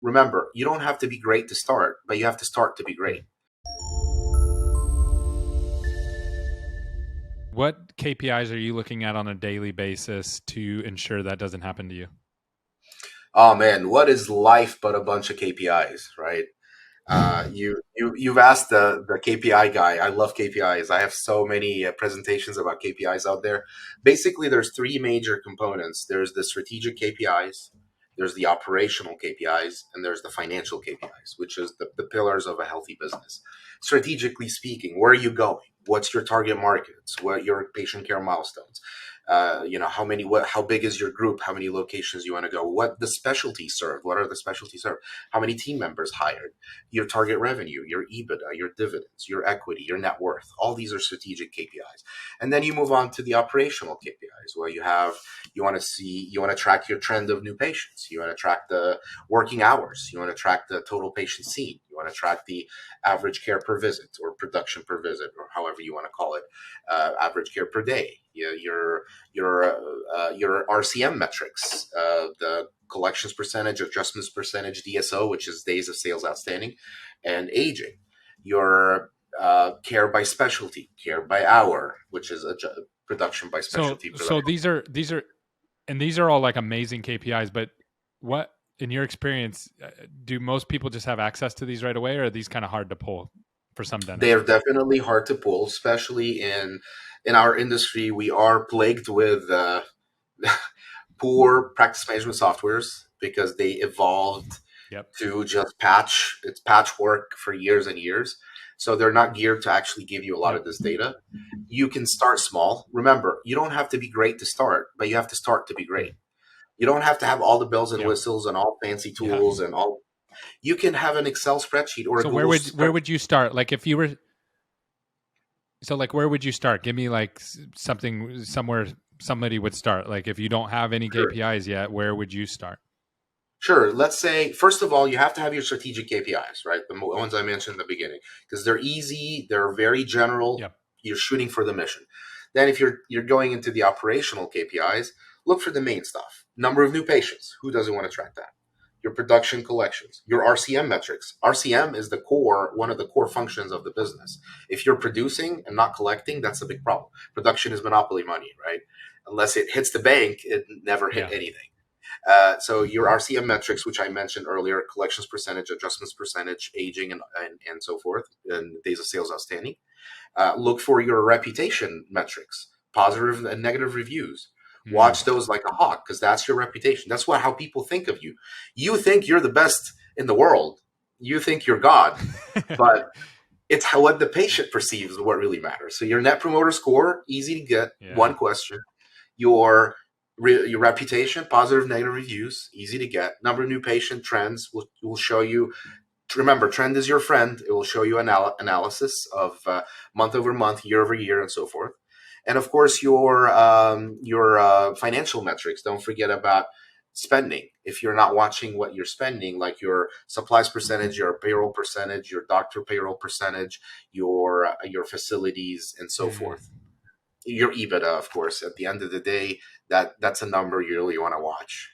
remember, you don't have to be great to start, but you have to start to be great. What KPIs are you looking at on a daily basis to ensure that doesn't happen to you? Oh man, what is life but a bunch of KPIs, right? You've asked the KPI guy. I love KPIs. I have so many presentations about KPIs out there. Basically, there's three major components. There's the strategic KPIs, there's the operational KPIs, and there's the financial KPIs, which is the pillars of a healthy business. Strategically speaking, where are you going? What's your target markets? What your patient care milestones? How big is your group? How many locations you want to go? What the specialties served? What are the specialties served? How many team members hired? Your target revenue, your EBITDA, your dividends, your equity, your net worth. All these are strategic KPIs. And then you move on to the operational KPIs where you want to track your trend of new patients. You want to track the working hours. You want to track the total patient seen. You want to track the average care per visit or production per visit or however you want to call it, average care per day. Your RCM metrics, the collections percentage, adjustments percentage, DSO, which is days of sales outstanding, and aging. Your care by specialty, care by hour, which is production by specialty. So these are all like amazing KPIs. But what, in your experience, do most people just have access to these right away, or are these kind of hard to pull for some dentists? They are definitely hard to pull, especially in our industry. We are plagued with poor practice management softwares because they evolved to just patchwork for years and years. So they're not geared to actually give you a lot of this data. You can start small. Remember, you don't have to be great to start, but you have to start to be great. You don't have to have all the bells and whistles and all fancy tools and all. You can have an Excel spreadsheet or a Google spreadsheet. Where would you start? Like if you were, so like where would you start? Give me like somewhere somebody would start. Like if you don't have any KPIs yet, where would you start? Sure. Let's say, first of all, you have to have your strategic KPIs, right? The ones I mentioned in the beginning, because they're easy, they're very general. Yep. You're shooting for the mission. Then if you're going into the operational KPIs, look for the main stuff. Number of new patients. Who doesn't want to track that? Your production collections, your RCM metrics. RCM is one of the core functions of the business. If you're producing and not collecting, that's a big problem. Production is monopoly money, right? Unless it hits the bank, it never hit anything. So your RCM metrics, which I mentioned earlier, collections percentage, adjustments percentage, aging, and so forth, and days of sales outstanding. Look for your reputation metrics, positive and negative reviews. Watch those like a hawk, because that's your reputation. That's how people think of you. You think you're the best in the world. You think you're God, but it's what the patient perceives what really matters. So your net promoter score, easy to get, one question. Your reputation, positive, negative reviews, easy to get. Number of new patient trends will show you. Remember, trend is your friend. It will show you analysis of month over month, year over year, and so forth. And of course, your financial metrics. Don't forget about spending. If you're not watching what you're spending, like your supplies percentage, your payroll percentage, your doctor payroll percentage, your facilities, and so forth. Your EBITDA, of course. At the end of the day, that's a number you really want to watch.